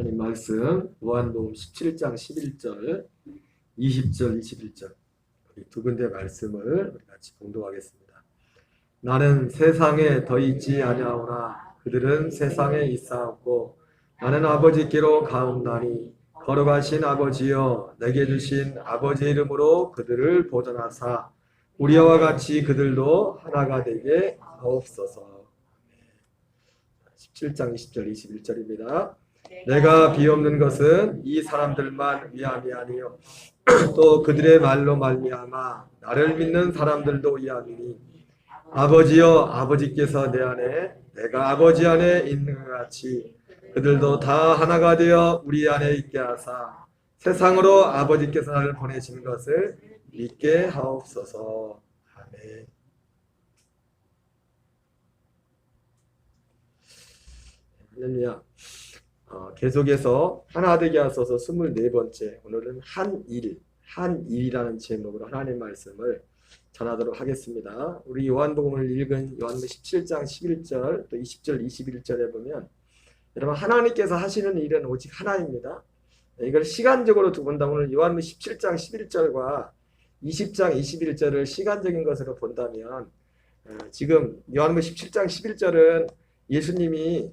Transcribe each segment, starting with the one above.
하나님 말씀 요한복음 17장 11절, 20절, 21절 이 두 군데 말씀을 우리 같이 봉독하겠습니다. 나는 세상에 더 있지 아니하오나 그들은 세상에 있사옵고 나는 아버지께로 가옵나니 걸어가신 아버지여 내게 주신 아버지 이름으로 그들을 보존하사 우리와 같이 그들도 하나가 되게 하옵소서. 17장 20절 21절입니다. 내가 비옵는 것은 이 사람들만 위함이 아니요 또 그들의 말로 말미암아 나를 믿는 사람들도 위함이니 아버지여 아버지께서 내 안에 내가 아버지 안에 있는 것 같이 그들도 다 하나가 되어 우리 안에 있게 하사 세상으로 아버지께서 나를 보내신 것을 믿게 하옵소서. 아멘. 할렐루야. 계속해서 하나 되게 하소서 24번째 오늘은 한일이라는 제목으로 하나님 말씀을 전하도록 하겠습니다. 우리 요한복음을 읽은 요한복음 17장 11절 또 20절 21절에 보면 여러분 하나님께서 하시는 일은 오직 하나입니다. 이걸 시간적으로 본다면 오늘 요한복음 17장 11절과 20장 21절을 시간적인 것으로 본다면 지금 요한복음 17장 11절은 예수님이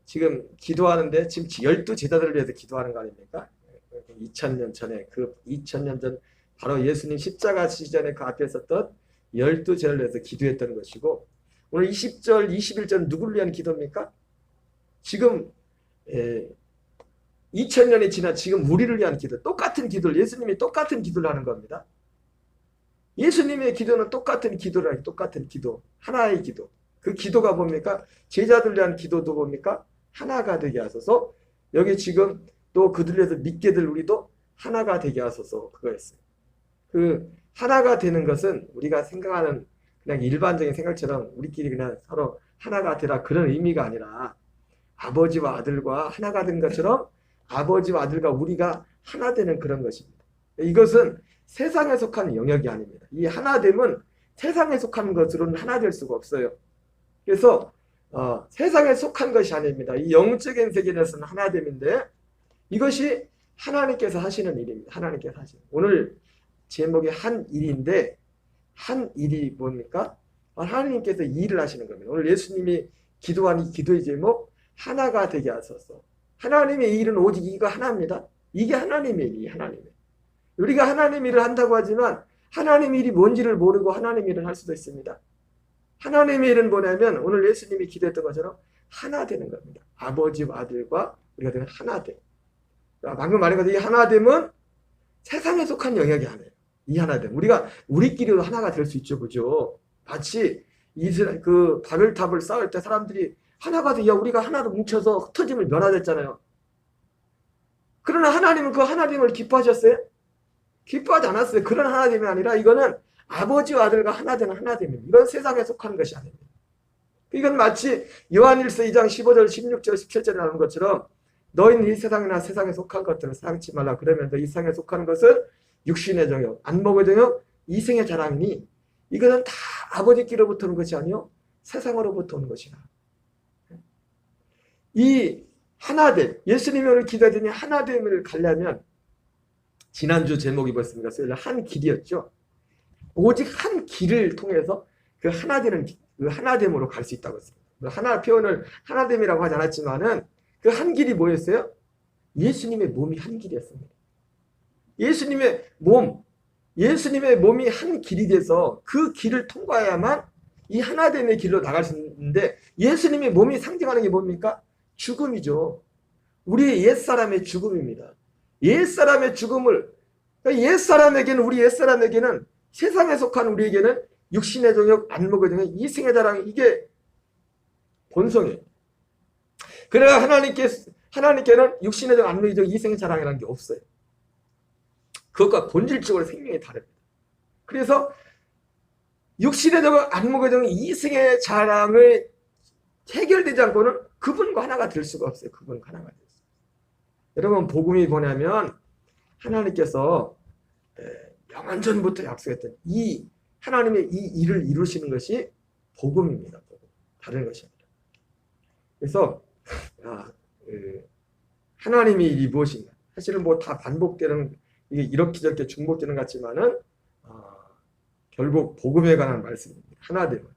지금 기도하는데 지금 12제자들을 위해서 기도하는 거 아닙니까? 2000년 전에 그 2000년 전 바로 예수님 십자가 시전에 그 앞에 있었던 12제자를 위해서 기도했던 것이고 오늘 20절 21절은 누구를 위한 기도입니까? 지금 2000년이 지난 지금 우리를 위한 기도, 똑같은 기도를 예수님이 똑같은 기도를 하는 겁니다. 예수님의 기도는 똑같은 기도를 하기 똑같은 기도, 하나의 기도. 그 기도가 뭡니까? 제자들 위한 기도도 뭡니까? 하나가 되게 하소서. 여기 지금 또 그들 위해서 믿게 될 우리도 하나가 되게 하소서. 그거였어요. 그 하나가 되는 것은 우리가 생각하는 그냥 일반적인 생각처럼 우리끼리 그냥 서로 하나가 되라 그런 의미가 아니라 아버지와 아들과 하나가 된 것처럼 아버지와 아들과 우리가 하나 되는 그런 것입니다. 이것은 세상에 속한 영역이 아닙니다. 이 하나됨은 세상에 속한 것으로는 하나 될 수가 없어요. 그래서 세상에 속한 것이 아닙니다. 이 영적인 세계에서는 하나됨인데 이것이 하나님께서 하시는 일입니다. 하나님께서 하시는 오늘 제목이 한일인데 한일이 뭡니까? 하나님께서 일을 하시는 겁니다. 오늘 예수님이 기도한 이 기도의 제목 하나가 되게 하소서. 하나님의 일은 오직 이거 하나입니다. 이게 하나님의 일이 하나님의. 우리가 하나님 일을 한다고 하지만 하나님 일이 뭔지를 모르고 하나님 일을 할 수도 있습니다. 하나님의 일은 뭐냐면 오늘 예수님이 기도했던 것처럼 하나 되는 겁니다. 아버지와 아들과 우리가 되는 하나 됨. 방금 말한 것처럼 이 하나됨은 세상에 속한 영역이 아니에요. 이 하나됨. 우리가 우리끼리도 하나가 될 수 있죠. 그죠? 마치 이스라엘 그 바벨탑을 쌓을 때 사람들이 하나가 돼. 야, 우리가 하나로 뭉쳐서 흩어짐을 면하였잖아요. 그러나 하나님은 그 하나됨을 기뻐하셨어요? 기뻐하지 않았어요. 그런 하나됨이 아니라 이거는 아버지와 아들과 하나 되는 하나됨입니다. 이건 세상에 속한 것이 아닙니다. 이건 마치 요한일서 2장 15절, 16절, 17절에 나오는 것처럼 너희는 이 세상이나 세상에 속한 것들을 사랑치 말라. 그러면서 이 세상에 속한 것은 육신의 정욕, 안목의 정욕, 이생의 자랑이니 이것은 다 아버지께로부터 오는 것이 아니요 세상으로부터 오는 것이라. 이 하나됨, 예수님이 오늘 기도하더니 하나됨을 가려면 지난주 제목이 뭐였습니까? 한 길이었죠. 오직 한 길을 통해서 그 하나되는 그 하나됨으로 갈 수 있다고 했습니다. 하나 표현을 하나됨이라고 하지 않았지만은 그 한 길이 뭐였어요? 예수님의 몸이 한 길이었습니다. 예수님의 몸이 한 길이 돼서 그 길을 통과해야만 이 하나됨의 길로 나갈 수 있는데 예수님의 몸이 상징하는 게 뭡니까? 죽음이죠. 우리의 옛사람의 죽음입니다. 옛사람의 죽음을 그러니까 옛사람에게는 우리 옛사람에게는 세상에 속한 우리에게는 육신의 정욕, 안목의 정욕, 이생의 자랑 이게 본성이에요. 그래야 하나님께는 육신의 정욕, 안목의 정욕, 이생의 자랑이라는 게 없어요. 그것과 본질적으로 생명이 다릅니다. 그래서 육신의 정욕, 안목의 정욕, 이생의 자랑을 해결되지 않고는 그분과 하나가 될 수가 없어요. 그분과 하나가 될 수가 없어요. 여러분 복음이 뭐냐면 하나님께서 영원전부터 약속했던 이 하나님의 이 일을 이루시는 것이 복음입니다. 다른 것이 아니라. 그래서 하나님의 일이 무엇인가? 사실은 뭐 다 반복되는, 이게 이렇게 저렇게 중복되는 것 같지만은 결국 복음에 관한 말씀입니다. 하나 되면.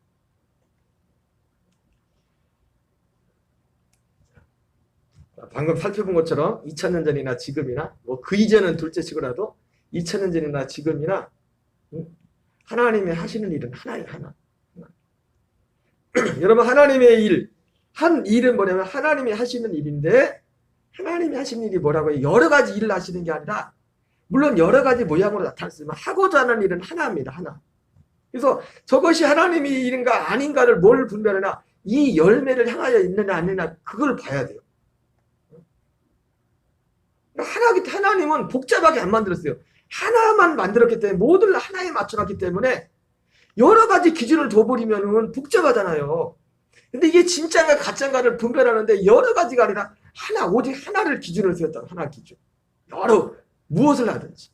방금 살펴본 것처럼 2000년 전이나 지금이나 뭐 그 이전은 둘째 치고라도 2000년 전이나 지금이나 하나님이 하시는 일은 하나예요. 하나. 여러분, 하나님의 일, 한 일은 뭐냐면 하나님이 하시는 일인데, 하나님이 하시는 일이 뭐라고요? 여러 가지 일을 하시는 게 아니라, 물론 여러 가지 모양으로 나타났지만 하고자 하는 일은 하나입니다. 하나. 그래서 저것이 하나님의 일인가 아닌가를 뭘 분별하나, 이 열매를 향하여 있느냐 아니냐, 그걸 봐야 돼요. 하나님은 복잡하게 안 만들었어요. 하나만 만들었기 때문에, 모두를 하나에 맞춰놨기 때문에 여러 가지 기준을 둬버리면 복잡하잖아요. 근데 이게 진짜인가 가짜인가를 분별하는데 여러 가지가 아니라 하나, 오직 하나를 기준으로 세웠다. 하나 기준. 여러, 무엇을 하든지.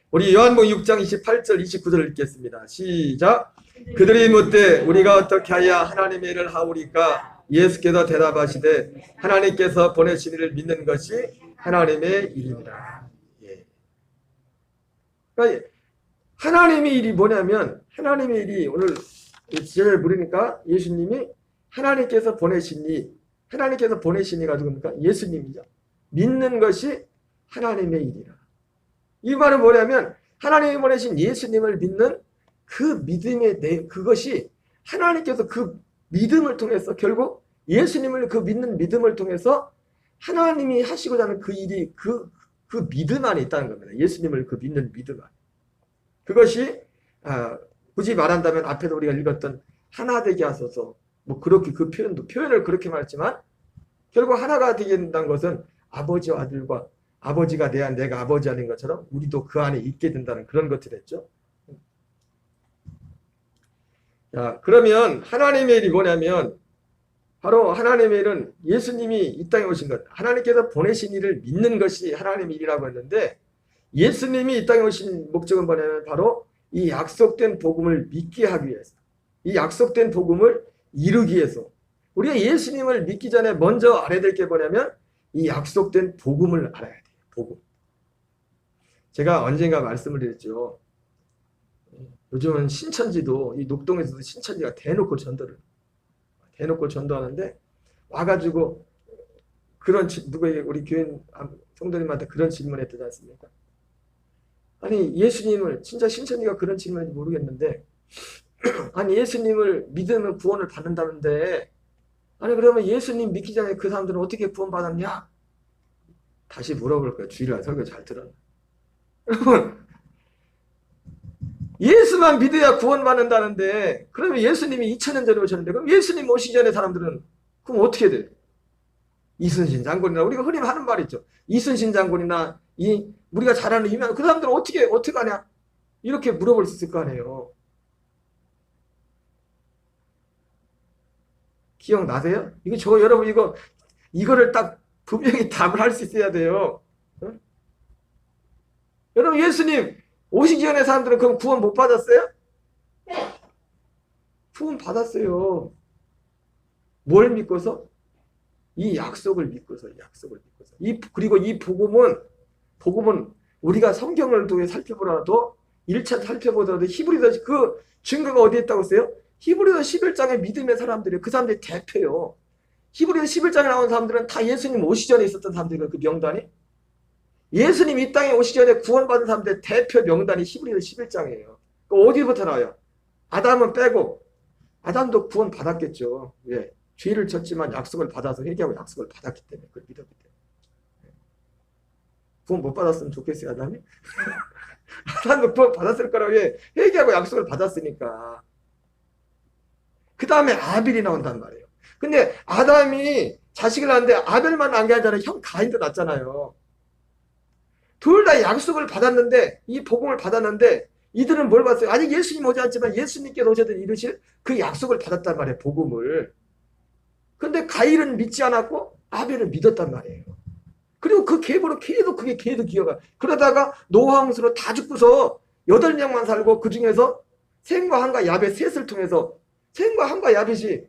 우리 요한복음 6장 28절 29절 읽겠습니다. 시작. 그들이 묻되 우리가 어떻게 하여 하나님의 일을 하오리까? 예수께서 대답하시되 하나님께서 보내신 이를 믿는 것이 하나님의 일입니다. 예. 그러니까 하나님의 일이 뭐냐면, 하나님의 일이 오늘 지혜를 부르니까 예수님이 하나님께서 보내시니, 하나님께서 보내시니가 누굽니까? 예수님이죠. 믿는 것이 하나님의 일이라. 이 말은 뭐냐면 하나님이 보내신 예수님을 믿는 그 믿음의 그것이 하나님께서 그 믿음을 통해서, 결국 예수님을 그 믿는 믿음을 통해서 하나님이 하시고자 하는 그 일이 그 믿음 안에 있다는 겁니다. 예수님을 그 믿는 믿음 안에. 그것이 굳이 말한다면 앞에도 우리가 읽었던 하나 되게 하소서, 뭐 그렇게 그 표현을 그렇게 말했지만 결국 하나가 되게 된다는 것은 아버지와 아들과, 아버지가 내 안, 내가 아버지 아닌 것처럼 우리도 그 안에 있게 된다는 그런 것들이었죠. 자, 그러면 하나님의 일이 뭐냐면, 바로 하나님의 일은 예수님이 이 땅에 오신 것, 하나님께서 보내신 일을 믿는 것이 하나님의 일이라고 했는데, 예수님이 이 땅에 오신 목적은 뭐냐면 바로 이 약속된 복음을 믿게 하기 위해서, 이 약속된 복음을 이루기 위해서, 우리가 예수님을 믿기 전에 먼저 알아야 될 게 뭐냐면 이 약속된 복음을 알아야 돼요. 복음. 제가 언젠가 말씀을 드렸죠. 요즘은 신천지도, 이 녹동에서도 신천지가 대놓고 전도하는데 와가지고 그런 누구에게, 우리 교인 성도님한테 그런 질문했지 않습니까? 아니, 예수님을, 진짜 신천지가 그런 질문인지 모르겠는데, 아니 예수님을 믿으면 구원을 받는다는데, 아니 그러면 예수님 믿기 전에 그 사람들은 어떻게 구원받았냐? 다시 물어볼 거예요. 주일날 설교 잘 들었나? 여러분, 예수만 믿어야 구원받는다는데, 그러면 예수님이 2000년 전에 오셨는데, 그럼 예수님 오시기 전에 사람들은 그럼 어떻게 돼요? 이순신 장군이나, 우리가 흔히 하는 말 있죠. 이순신 장군이나 우리가 잘 아는 유명한 그 사람들은 어떻게 하냐? 이렇게 물어볼 수 있을 거 아니에요. 기억나세요? 여러분 이거를 딱 분명히 답을 할 수 있어야 돼요. 응? 여러분, 예수님 오시기 전에 사람들은 그럼 구원 못 받았어요? 구원 받았어요. 뭘 믿고서? 이 약속을 믿고서. 그리고 이 복음은 우리가 성경을 통해 살펴보더라도 1차 살펴보더라도 히브리서 그 증거가 어디에 있다고 했어요? 히브리서 11장의 믿음의 사람들이에요. 그 사람들이 대표요. 히브리서 11장에 나온 사람들은 다 예수님 오시기 전에 있었던 사람들이에요. 그 명단이. 예수님 이 땅에 오시기 전에 구원받은 사람들의 대표 명단이 히브리서 11장이에요. 어디부터 나와요? 아담은 빼고. 아담도 구원 받았겠죠. 왜? 죄를 졌지만 약속을 받아서, 회개하고 약속을 받았기 때문에, 그걸 믿었기 때문에. 구원 못 받았으면 좋겠어요, 아담이? 아담도 구원 받았을 거라고. 왜? 회개하고 약속을 받았으니까. 그 다음에 아벨이 나온단 말이에요. 근데 아담이 자식을 낳았는데 아벨만 낳은 게 아니라 형 가인도 낳았잖아요. 둘 다 약속을 받았는데, 이 복음을 받았는데, 이들은 뭘 봤어요? 아직 예수님 오지 않지만 예수님께서 오셔서 이루실 그 약속을 받았단 말이에요, 복음을. 근데 가인은 믿지 않았고 아벨은 믿었단 말이에요. 그리고 그 계보로 계속 기어가. 그러다가 노아 홍수로 다 죽고서 8명만 살고, 그 중에서 셈과 함과 야벳 셋을 통해서, 셈과 함과 야벳이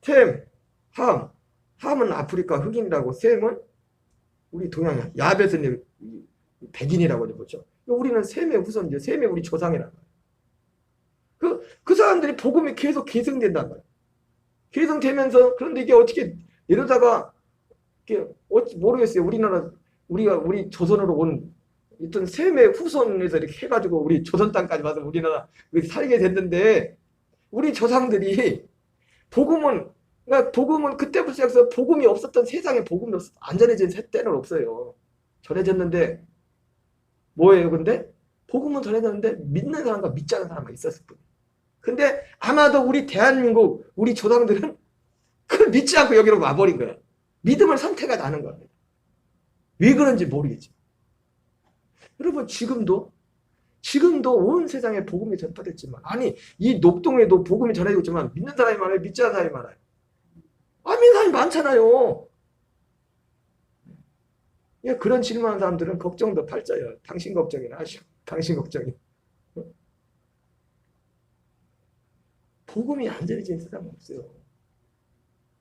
템, 함, 함은 아프리카 흑인이라고, 셈은 우리 동양이야. 야벳은 백인이라고 보죠. 우리는 셈의 후손이죠. 셈의 우리 조상이란 말이에요. 그 사람들이 복음이 계속 계승된단 말이에요. 계승되면서, 그런데 이게 어떻게 이러다가 이게 모르겠어요. 우리 조선으로 온 어떤 셈의 후손에서 이렇게 해가지고 우리 조선 땅까지 와서 우리나라 살게 됐는데, 우리 조상들이 그러니까 복음은 그때부터 시작해서 복음이 없었던 세상에 복음이 안 전해진 때는 없어요. 전해졌는데 뭐예요? 근데 복음은 전해졌는데 믿는 사람과 믿지 않는 사람만 있었을 뿐이에요. 근데 아마도 우리 대한민국 우리 조상들은 그걸 믿지 않고 여기로 와버린 거예요. 믿음을 선택하지 않은 겁니다. 왜 그런지 모르겠죠. 여러분, 지금도 온 세상에 복음이 전파됐지만, 아니 이 녹동에도 복음이 전해지고 있지만 믿는 사람이 많아요, 믿지 않는 사람이 많아요? 믿는 사람이 많잖아요. 예, 그런 질문하는 사람들은 걱정도 팔자예요. 당신 걱정이나 하시오. 당신 걱정이. 복음이 안 전해진 세상은 없어요.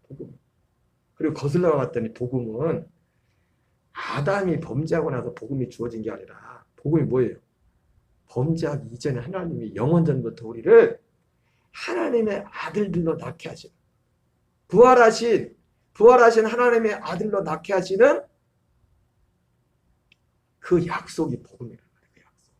복음. 그리고 거슬러 봤더니 복음은 아담이 범죄하고 나서 복음이 주어진 게 아니라, 복음이 뭐예요? 범죄하기 이전에 하나님이 영원전부터 우리를 하나님의 아들들로 낳게 하시는, 부활하신 하나님의 아들로 낳게 하시는 그 약속이 복음이란 말이에요. 그 약속.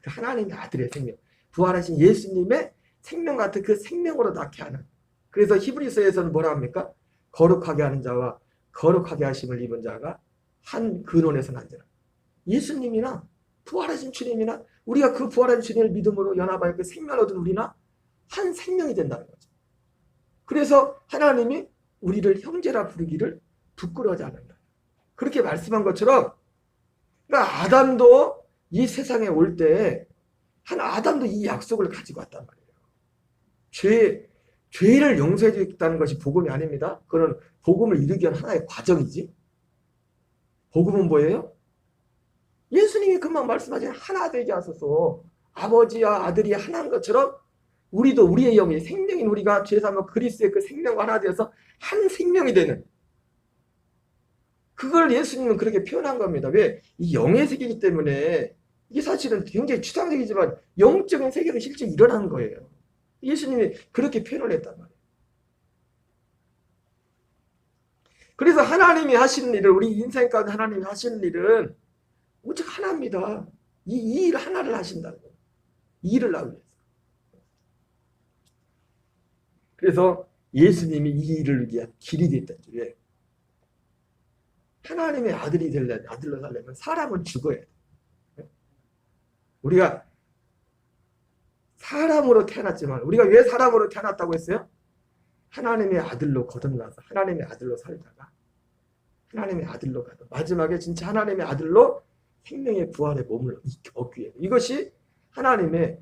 그 하나님의 아들의 생명, 부활하신 예수님의 생명 같은 그 생명으로 낳게 하는. 그래서 히브리서에서는 뭐라 합니까? 거룩하게 하는 자와 거룩하게 하심을 입은 자가 한 근원에서 난지라. 예수님이나 부활하신 주님이나 우리가 그 부활하신 주님을 믿음으로 연합하여 그 생명을 얻은 우리나 한 생명이 된다는 거죠. 그래서 하나님이 우리를 형제라 부르기를 부끄러워하지 않는다. 그렇게 말씀한 것처럼, 그러니까 아담도 이 세상에 올 때 아담도 이 약속을 가지고 왔단 말이에요. 죄를 용서해 주겠다는 것이 복음이 아닙니다. 그건 복음을 이루기 위한 하나의 과정이지. 복음은 뭐예요? 예수님이 금방 말씀하신 하나 되게 하소서. 아버지와 아들이 하나인 것처럼 우리도 우리의 영이 생명인 우리가 죄사함과 그리스도의 그 생명과 하나 되어서 한 생명이 되는, 그걸 예수님은 그렇게 표현한 겁니다. 왜? 이 영의 세계이기 때문에 이게 사실은 굉장히 추상적이지만 영적인 세계가 실제 일어나는 거예요. 예수님이 그렇게 표현을 했단 말이에요. 그래서 하나님이 하시는 일을, 우리 인생 가운데 하나님이 하시는 일은 오직 하나입니다. 이 일 하나를 하신다는 거예요. 이 일을 하기 위해서. 그래서 예수님이 이 일을 위한 길이 됐다는 거예요. 하나님의 아들이 되려면, 아들로 살려면 사람은 죽어야 돼요. 우리가 사람으로 태어났지만, 우리가 왜 사람으로 태어났다고 했어요? 하나님의 아들로 거듭나서 하나님의 아들로 살다가 하나님의 아들로 가서 마지막에 진짜 하나님의 아들로 생명의 부활의 몸을 얻기 위해, 이것이 하나님의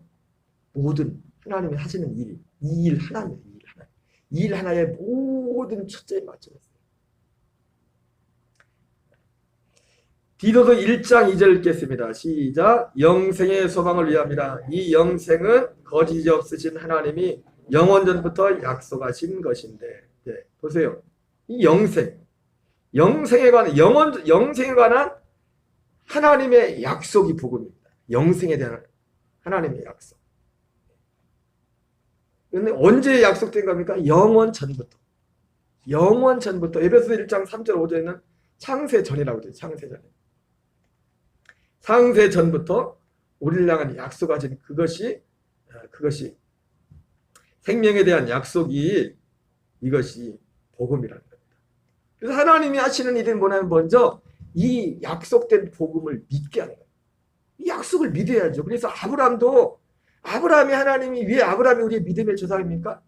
모든, 하나님이 하시는 일, 이 일 하나입니다. 이 일 하나의 모든 초점에 맞춰졌어요. 디도서 1장 2절 읽겠습니다. 시작. 영생의 소망을 위함이라. 이 영생은 거짓이 없으신 하나님이 영원전부터 약속하신 것인데. 네, 보세요. 이 영생에 관한 하나님의 약속이 복음입니다. 영생에 대한 하나님의 약속. 그런데 언제 약속된 겁니까? 영원 전부터. 에베소서 1장 3절 5절에는 창세 전이라고 돼요. 창세 전. 창세 전부터 우리를 향한 약속하신 그것이 생명에 대한 약속이, 이것이 복음이라는 겁니다. 그래서 하나님이 하시는 일은 뭐냐면, 먼저 이 약속된 복음을 믿게 하는 거예요. 이 약속을 믿어야죠. 그래서 하나님이 왜 아브라함이 우리의 믿음의 조상입니까?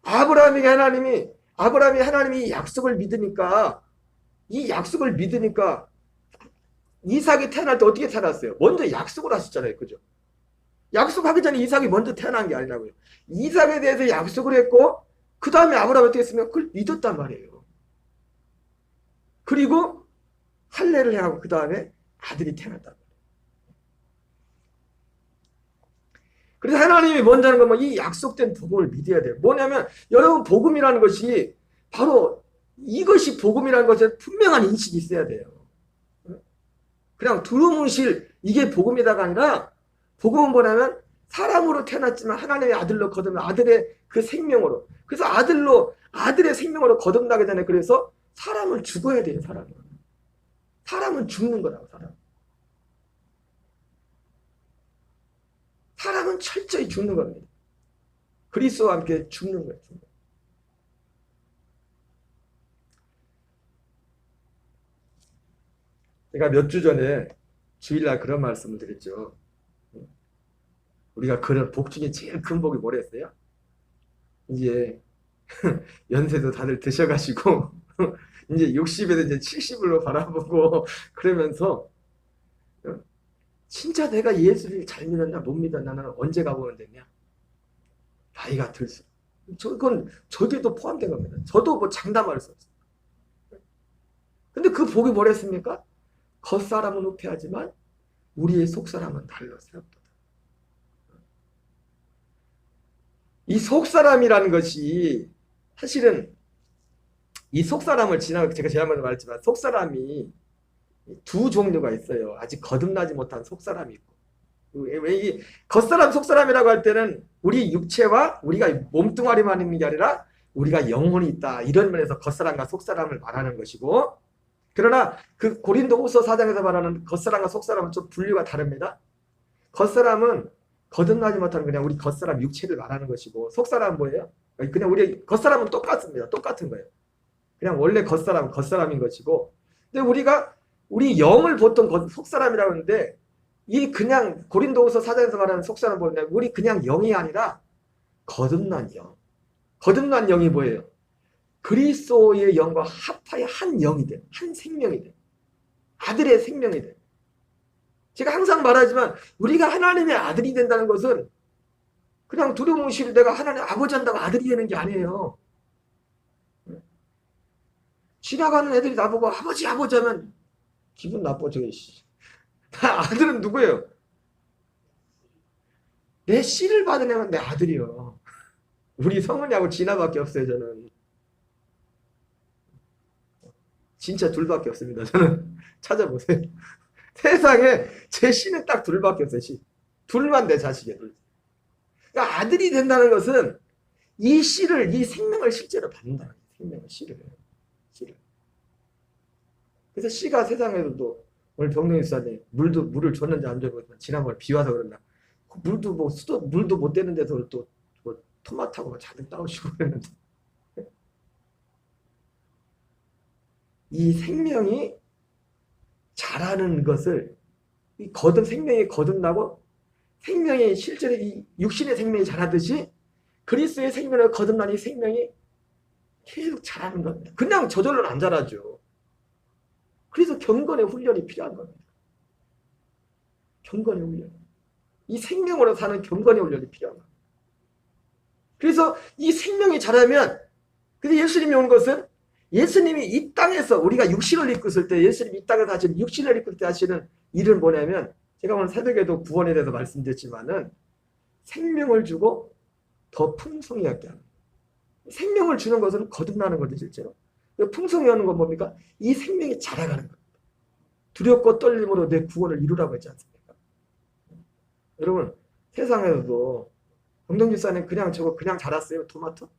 아브라함이 하나님이 약속을 믿으니까, 이 약속을 믿으니까 이삭이 태어날 때 어떻게 태어났어요? 먼저 약속을 하셨잖아요. 그죠? 약속하기 전에 이삭이 먼저 태어난 게 아니라고요. 이삭에 대해서 약속을 했고, 그 다음에 아브라함이 어떻게 했으면 그걸 믿었단 말이에요. 그리고 할례를 해하고 그 다음에 아들이 태어났단 말이에요. 그래서 하나님이 먼저 하는 건 이 약속된 복음을 믿어야 돼요. 뭐냐면, 여러분, 복음이라는 것이 바로 이것이 복음이라는 것에 분명한 인식이 있어야 돼요. 그냥 두루뭉실 이게 복음이다가 아니라 복음은 뭐냐면 사람으로 태어났지만 하나님의 아들로 거듭나 아들의 그 생명으로. 그래서 아들의 생명으로 거듭나게 되네. 그래서 사람은 죽어야 돼요. 사람은 죽는 거라고. 사람은 철저히 죽는 겁니다. 그리스도와 함께 죽는 거예요. 제가 몇 주 전에 주일날 그런 말씀을 드렸죠. 우리가 그런 복 중에 제일 큰 복이 뭐랬어요? 이제 연세도 다들 드셔가시고 이제 60에도 이제 70으로 바라보고 그러면서 진짜 내가 예수를 잘 믿었나 못 믿었나 나는 언제 가보면 되냐? 나이가 들수록. 그건 저기도 포함된 겁니다. 저도 뭐 장담할 수 없어요. 근데 그 복이 뭐랬습니까? 겉사람은 후패하지만 우리의 속사람은 달라 새롭다. 이 속사람이라는 것이 사실은 이 속사람을 제가 지난번에 말했지만 속사람이 두 종류가 있어요. 아직 거듭나지 못한 속사람이 있고 이 겉사람 속사람이라고 할 때는 우리 육체와 우리가 몸뚱아리만 있는 게 아니라 우리가 영혼이 있다. 이런 면에서 겉사람과 속사람을 말하는 것이고 그러나 그 고린도후서 4장에서 말하는 겉사람과 속사람은 좀 분류가 다릅니다. 겉사람은 거듭나지 못한 그냥 우리 겉사람 육체를 말하는 것이고 속사람은 뭐예요? 그냥 우리 겉사람은 똑같습니다. 똑같은 거예요. 그냥 원래 겉사람인 것이고 근데 우리 영을 보통 속사람이라고 하는데 이 그냥 고린도후서 4장에서 말하는 속사람 보면 우리 그냥 영이 아니라 거듭난 영. 거듭난 영이 뭐예요? 그리스도의 영과 합하여 한 영이 돼. 한 생명이 돼. 아들의 생명이 돼. 제가 항상 말하지만 우리가 하나님의 아들이 된다는 것은 그냥 두루뭉실 내가 하나님 아버지 한다고 아들이 되는 게 아니에요. 지나가는 애들이 나보고 아버지 하면 기분 나빠져. 아들은 누구예요? 내 씨를 받은 애는 내 아들이요. 우리 성은이하고 진아밖에 없어요. 저는 진짜 둘밖에 없습니다. 저는 찾아보세요. 세상에 제 씨는 딱 둘밖에 없어요. 둘만 내 자식이에요. 그러니까 아들이 된다는 것은 이 생명을 실제로 받는다는 거예요. 씨를. 그래서 씨가 세상에서도 오늘 병동에 있었는데 물을 줬는지 안 줬는지 지난번에 비 와서 그런다. 물도 못 되는 데서 또 뭐 토마토하고 자득 따오시고 그랬는데 이 생명이 자라는 것을 생명이 거듭나고 생명이 실제로 이 육신의 생명이 자라듯이 그리스도의 생명을 거듭난 이 생명이 계속 자라는 겁니다. 그냥 저절로는 안 자라죠. 그래서 경건의 훈련이 필요한 겁니다. 경건의 훈련. 이 생명으로 사는 경건의 훈련이 필요한 겁니다. 그래서 이 생명이 자라면 근데 예수님이 온 것은 예수님이 이 땅에서 우리가 육신을 입고 있을 때 예수님이 이 땅에서 하시는 육신을 입고 있을 때 하시는 일은 뭐냐면 제가 오늘 새벽에도 구원에 대해서 말씀드렸지만은 생명을 주고 더 풍성히 하게 하는 생명을 주는 것은 거듭나는 거죠. 실제로 풍성히 하는 건 뭡니까? 이 생명이 자라가는 겁니다. 두렵고 떨림으로 내 구원을 이루라고 했지 않습니까? 여러분 세상에서도 정동집사님 그냥 자랐어요. 토마토?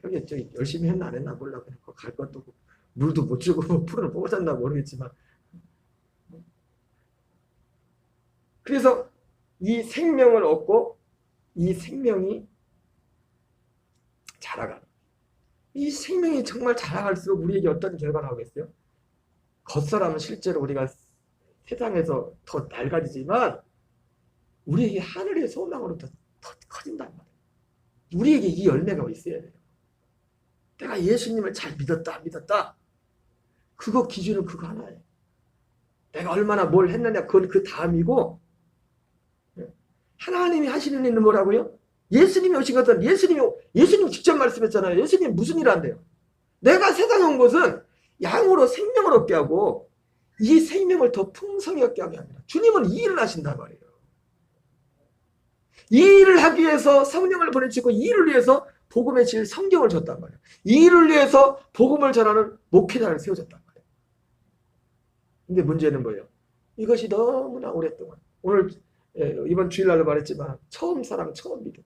여기 열심히 했나 안 했나 몰라. 그냥 갈 것도 없고 물도 못 주고 풀을 뽑았나 모르겠지만 그래서 이 생명을 얻고 이 생명이 자라가는 이 생명이 정말 자라갈수록 우리에게 어떤 결과가 나오겠어요? 겉사람은 실제로 우리가 세상에서 더 낡아지지만 우리에게 하늘의 소망으로 더 커진단 말이에요. 우리에게 이 열매가 있어야 돼요. 내가 예수님을 잘 믿었다. 그거 기준은 그거 하나예요. 내가 얼마나 뭘 했느냐 그건 그 다음이고 하나님이 하시는 일은 뭐라고요? 예수님이 오신 것은 예수님 직접 말씀했잖아요. 예수님 무슨 일 한대요? 내가 세상에 온 것은 양으로 생명을 얻게 하고 이 생명을 더 풍성히 얻게 하게 합니다. 주님은 이 일을 하신단 말이에요. 이 일을 하기 위해서 성령을 보내주고 이 일을 위해서 복음의 질 성경을 줬단 말이에요. 이 일을 위해서 복음을 전하는 목회자를 세워줬단 말이에요. 근데 문제는 뭐예요? 이것이 너무나 오랫동안, 오늘 이번 주일날로 말했지만 처음 사랑, 처음 믿음,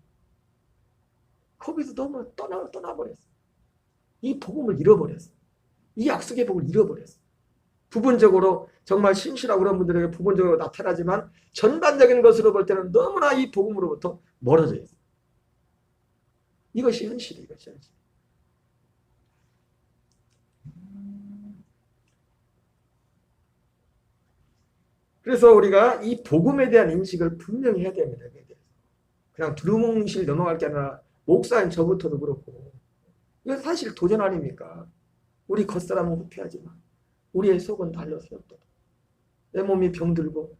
거기서 너무 떠나버렸어. 이 복음을 잃어버렸어. 이 약속의 복을 잃어버렸어. 부분적으로 정말 신실하고 그런 분들에게 부분적으로 나타나지만 전반적인 것으로 볼 때는 너무나 이 복음으로부터 멀어져 있어. 이것이 현실이에요. 이것이 현실. 그래서 우리가 이 복음에 대한 인식을 분명히 해야 됩니다. 그냥 두루뭉실 넘어갈 게 아니라 목사인 저부터도 그렇고, 이건 사실 도전 아닙니까? 우리 겉사람은 후피하지만 우리의 속은 달려 세웠다. 내 몸이 병들고,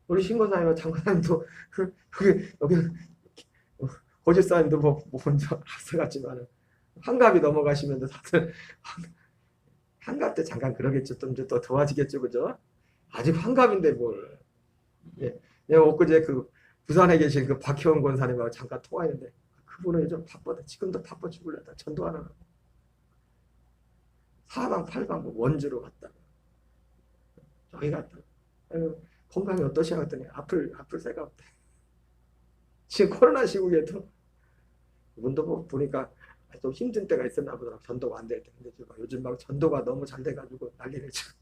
우리 신고사님과 장관님도 여기 고집사님도 뭐 먼저 앞서갔지만 한갑이 넘어가시면 다들 한갑 때 잠깐 그러겠죠. 좀 더 도와지겠죠, 그죠? 아직 한갑인데 뭘? 예, 내가 엊그제 그 부산에 계신 그 박혜원 권사님하고 잠깐 통화했는데 그분은 요즘 바쁘다. 지금도 바빠 죽을래다. 전도하느라고. 사방 팔방 뭐 원주로 갔다가 저기 갔다가 건강이 어떠시냐 했더니 아플 새가 없대. 지금 코로나 시국에도 그분도 뭐 보니까 좀 힘든 때가 있었나 보더라고. 전도가 안 될 때. 근데 요즘 막 전도가 너무 잘 돼가지고 난리를 치고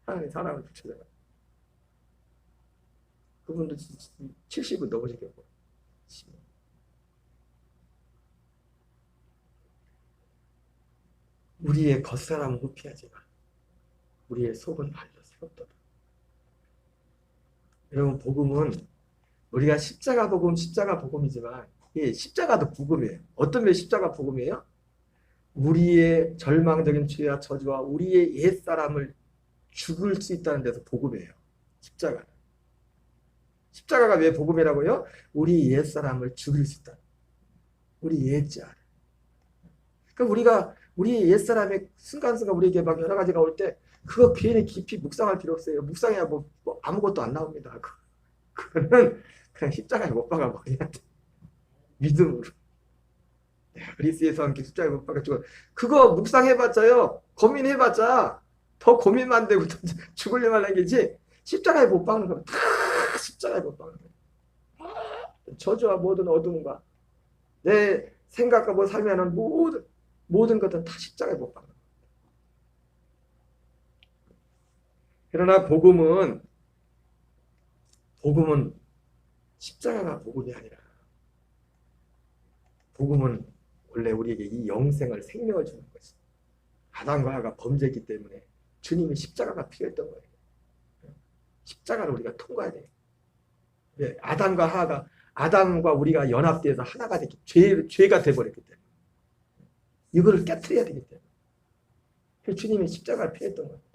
하나님 사랑을 붙여줘요. 그분도 70은 넘으시겠고. 우리의 겉사람은 후피하지만 우리의 속은 달려 세웠도다. 여러분, 복음은 우리가 십자가 복음이지만 이 십자가도 복음이에요. 어떤 게 십자가 복음이에요? 우리의 절망적인 죄와 저주와 우리의 옛사람을 죽을 수 있다는 데서 복음이에요. 십자가는. 십자가가 왜 복음이라고요? 우리 옛사람을 죽일 수 있다. 우리 옛자. 그러니까 우리가 우리 옛사람의 순간순간 우리에게 막 여러 가지가 올 때 그거 괜히 깊이 묵상할 필요 없어요. 묵상해야 뭐 아무것도 안 나옵니다. 그거는 그냥 십자가에 못 박아 버려야 돼. 믿음으로. 그리스에서 함께 십자가에 못 박아 죽어. 그거 묵상해봤자요. 고민해봤자 더 고민만 되고 더 죽으려만 하겠지. 십자가에 못 박는 거면 다 십자가에 못 박는 거예요. 저주와 모든 어두움과 내 생각과 뭐 삶에 하는 모든 것들은 다 십자가에 못 박는 거예요. 그러나 복음은 십자가가 복음이 아니라 복음은 원래 우리에게 이 영생을 생명을 주는 것이. 아담과 하와가 범죄했기 때문에 주님이 십자가가 필요했던 거예요. 십자가를 우리가 통과해야 돼요. 아담과 우리가 연합돼서 하나가 됐기, 죄가 돼버렸기 때문에 이거를 깨트려야 되기 때문에 주님이 십자가를 필요했던 겁니다.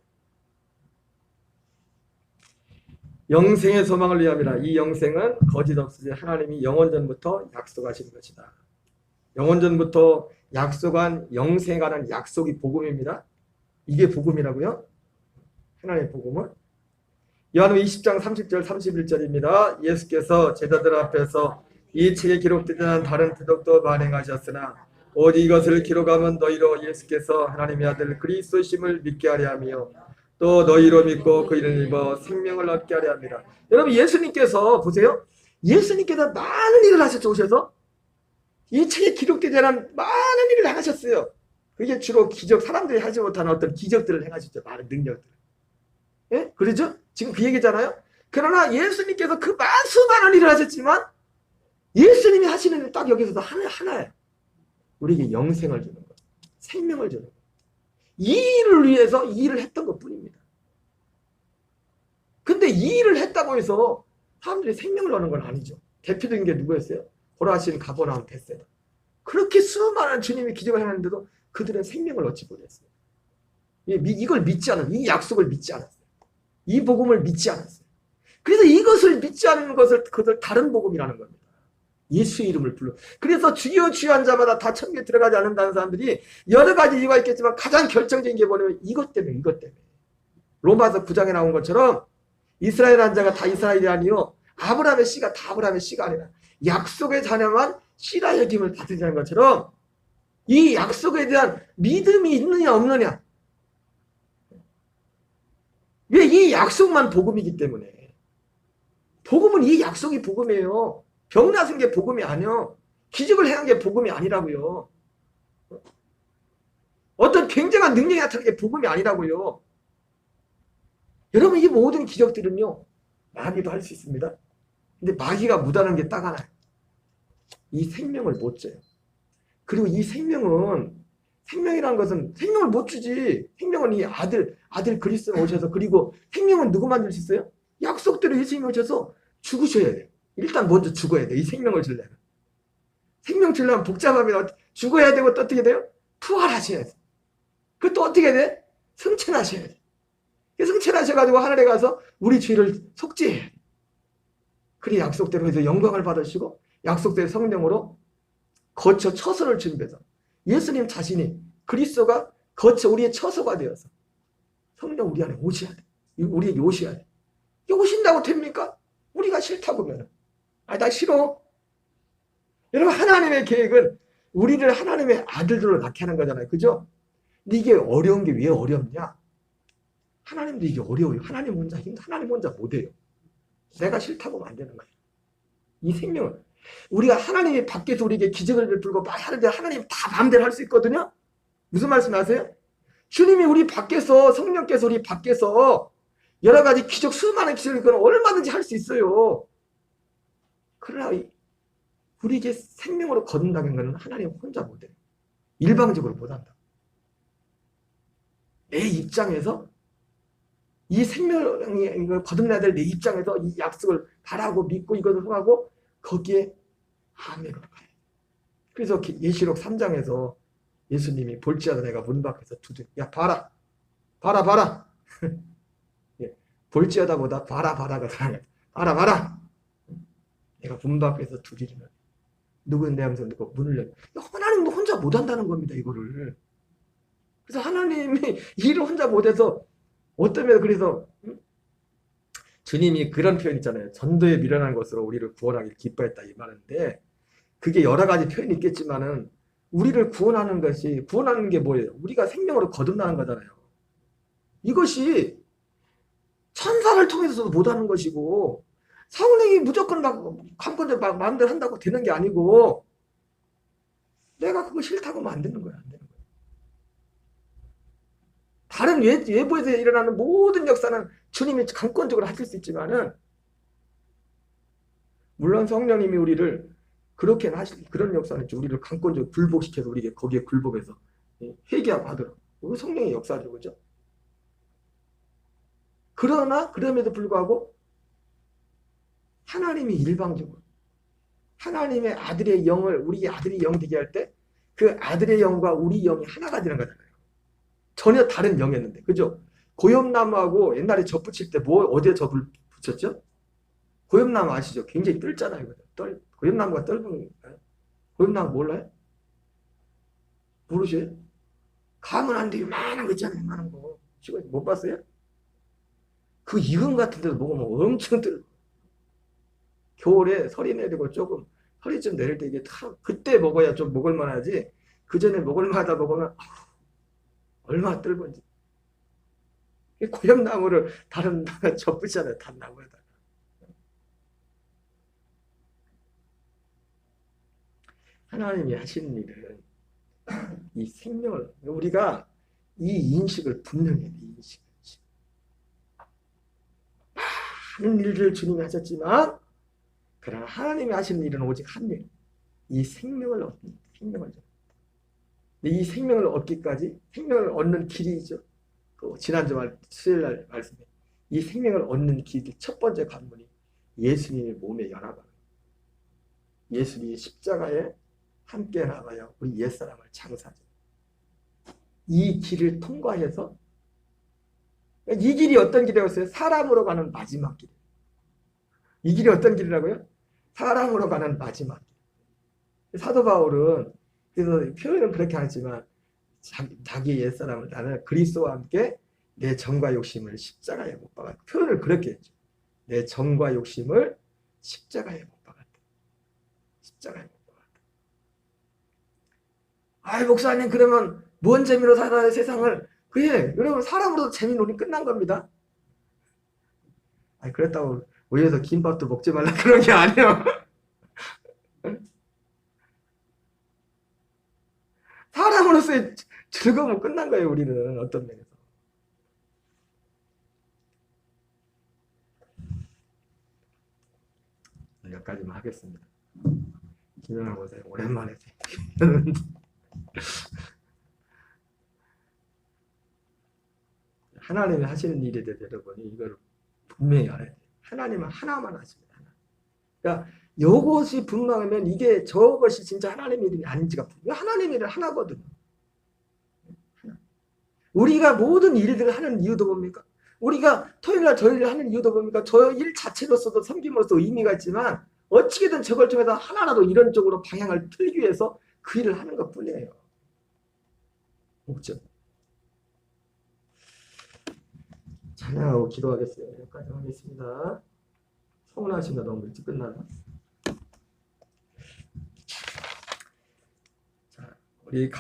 영생의 소망을 위함이라. 이 영생은 거짓 없으지 하나님이 영원전부터 약속하신 것이다. 영원전부터 약속한 영생에 관한 약속이 복음입니다. 이게 복음이라고요? 하나님의 복음은 요한복음 20장 30절 31절입니다. 예수께서 제자들 앞에서 이 책에 기록되지 않은 다른 표적도 만행하셨으나 오직 이것을 기록하면 너희로 예수께서 하나님의 아들 그리스도심을 믿게 하려 하며 또 너희로 믿고 그 이름을 입어 생명을 얻게 하려 합니다. 여러분, 예수님께서 보세요. 예수님께서 많은 일을 하셨죠. 오셔서 이 책에 기록되지 않은 많은 일을 하셨어요. 그게 주로 기적, 사람들이 하지 못하는 어떤 기적들을 행하셨죠. 많은 능력들. 예? 그러죠? 지금 그 얘기잖아요. 그러나 예수님께서 그 수많은 일을 하셨지만 예수님이 하시는 일 딱 여기서도 하나예요. 우리에게 영생을 주는 것, 생명을 주는 것. 이 일을 위해서 이 일을 했던 것 뿐입니다. 근데 이 일을 했다고 해서 사람들이 생명을 얻는 건 아니죠. 대표적인 게 누구였어요? 고라신 가버나움 벳세다. 그렇게 수많은 주님이 기적을 했는데도 그들은 생명을 얻지 못했어요. 이걸 믿지 않았어요. 이 약속을 믿지 않았어요. 이 복음을 믿지 않았어요. 그래서 이것을 믿지 않는 것을 그들 다른 복음이라는 겁니다. 예수의 이름을 불러. 그래서 주여 주여 한 자마다 다 천국에 들어가지 않는다는 사람들이 여러 가지 이유가 있겠지만 가장 결정적인 게 뭐냐면 이것 때문에. 로마서 9장에 나온 것처럼 이스라엘 한 자가 다 이스라엘이 아니요 아브라함의 씨가 다 아브라함의 씨가 아니라 약속의 자녀만 씨라 여김을 받으자는 것처럼 이 약속에 대한 믿음이 있느냐 없느냐. 왜 이 약속만 복음이기 때문에. 복음은 이 약속이 복음이에요. 병 나은 게 복음이 아니요. 기적을 행한 게 복음이 아니라고요. 어떤 굉장한 능력이 나타난 게 복음이 아니라고요. 여러분 이 모든 기적들은요. 마귀도 할 수 있습니다. 근데 마귀가 못하는 게 딱 하나예요. 이 생명을 못 줘요. 그리고 이 생명이라는 것은 생명을 못 주지. 생명은 이 아들 그리스도가 오셔서, 그리고 생명은 누구 만들 수 있어요? 약속대로 예수님이 오셔서 죽으셔야 돼요. 일단 먼저 죽어야 돼요. 이 생명을 주려면. 생명 주려면 복잡하면 죽어야 되고 또 어떻게 돼요? 부활하셔야 돼요. 그것도 어떻게 돼? 승천하셔야 돼요. 승천하셔가지고 하늘에 가서 우리 죄를 속죄해야 돼요. 그리 약속대로 해서 영광을 받으시고 약속대로 성령으로 거쳐 처소를 준비해서 예수님 자신이 그리스도가 거쳐 우리의 처소가 되어서 성령 우리 안에 오셔야 돼. 우리에게 오셔야 돼. 이게 오신다고 됩니까? 우리가 싫다고 하면 나 싫어. 여러분 하나님의 계획은 우리를 하나님의 아들들로 낳게 하는 거잖아요. 그죠? 근데 이게 어려운 게 왜 어렵냐? 하나님도 이게 어려워요. 하나님 혼자 못해요. 내가 싫다고 만드는 거예요. 이 생명은 우리가 하나님이 밖에서 우리에게 기적을 베풀고 막 하는데 하나님 다 마음대로 할 수 있거든요. 무슨 말씀 아세요? 주님이 우리 밖에서, 성령께서 우리 밖에서 여러 가지 기적, 수많은 기적을 얼마든지 할 수 있어요. 그러나 우리에게 생명으로 거둔다는 것은 하나님 혼자 못해요. 일방적으로 못한다. 내 입장에서 이 생명이 거듭나야 될 내 입장에서 이 약속을 바라고 믿고 이것을 흥하고 거기에 아멘으로 가요. 그래서 예시록 3장에서 예수님이 볼지어다 내가 문 밖에서 두드려. 야 봐라. 예, 볼지어다보다 봐라가 들어가요. 봐라. 내가 문 밖에서 두드리면 누구는 내 함성 듣고 문을 열면. 하나님도 혼자 못한다는 겁니다. 이거를. 그래서 하나님이 일을 혼자 못해서 어떤 면에서 그래서 주님이 그런 표현 있잖아요. 전도에 미련한 것으로 우리를 구원하길 기뻐했다 이 말인데 그게 여러 가지 표현이 있겠지만은 우리를 구원하는 게 뭐예요? 우리가 생명으로 거듭나는 거잖아요. 이것이 천사를 통해서도 못하는 것이고 성령이 무조건 막 강권적 마음대로 한다고 되는 게 아니고 내가 그거 싫다고 만드는 거야. 안 되는 거야. 다른 외부에서 일어나는 모든 역사는 주님이 강권적으로 하실 수 있지만은 물론 성령님이 우리를 그렇게 하실 그런 역사는 있죠. 우리를 강권적으로 굴복시켜서 우리에게 거기에 굴복해서 회개하고 하더라고요. 그거 성령의 역사죠. 그죠? 그러나 그럼에도 불구하고 하나님이 일방적으로 하나님의 아들의 영을 우리 아들이 영 되게 할 때 그 아들의 영과 우리 영이 하나가 되는 거잖아요. 전혀 다른 영이었는데. 그죠? 고엽나무하고 옛날에 접 붙일 때 어디에 접을 붙였죠? 고엽나무 아시죠? 굉장히 뜰잖아요. 고엽나무가 뜰은 거예요. 고엽나무 몰라요? 모르세요? 가면 안 돼요. 많은 거 있잖아요. 많은 거. 못 봤어요? 그 이금 같은 데도 먹으면 엄청 뜰. 겨울에 설이 내리고 조금 설이 좀 내릴 때 이게 그때 먹어야 좀 먹을만 하지. 그 전에 먹을만하다 먹으면 얼마나 뜰건지. 고엽나무를 다른 나라 접붙잖아요. 다른 나무에다가. 하나님이 하시는 일은 이 생명을 우리가 이 인식을 분명히 해야 돼. 이 인식. 많은 일을 주님이 하셨지만 그러나 하나님이 하시는 일은 오직 한 일. 이 생명을 얻는 생명을 줍니다. 이 생명을 얻기까지 생명을 얻는 길이죠. 지난주 수요일 날 말씀에 이 생명을 얻는 길 첫 번째 관문이 예수님의 몸에 연합하는 예수님이 십자가에 함께 나가요. 우리 옛사람을 장사하죠. 이 길을 통과해서 이 길이 어떤 길이었어요? 사람으로 가는 마지막 길. 이 길이 어떤 길이라고요? 사람으로 가는 마지막 길. 사도 바울은 그래서 표현은 그렇게 하지만 자기 옛사람을 나는 그리스도와 함께 내 정과 욕심을 십자가에 못 박았다. 표현을 그렇게 했죠. 내 정과 욕심을 십자가에 못 박았다. 십자가에 못 박았다. 아이, 목사님, 그러면 뭔 재미로 살아야 세상을. 그래, 여러분, 사람으로도 재미놀이 끝난 겁니다. 아니, 그랬다고 위에서 김밥도 먹지 말라 그런 게 아니에요. 사람으로서의 즐거움은 끝난 거예요, 우리는. 어떤 면에서. 여기까지만 하겠습니다. 김영환 선생님, 오랜만에. 하나님이 하시는 일에 대해서 여러분이 이걸 분명히 알아야 돼요. 하나님은 하나만 하십니다. 하나. 그러니까 이것이 분명하면 이게 저것이 진짜 하나님의 일이 아닌지가 분명. 하나님의 일은 하나거든요. 우리가 모든 일들을 하는 이유도 뭡니까? 우리가 토요일날 저 일을 하는 이유도 뭡니까? 저 일 자체로서도 섬김으로써 의미가 있지만 어찌든 저걸 통해서 하나라도 이런 쪽으로 방향을 틀기 위해서 그 일을 하는 것 뿐이에요. 목적. 찬양하고 기도하겠습니다. 여기까지 하겠습니다. 서운하십니다. 너무 일찍 끝나나? 자, 우리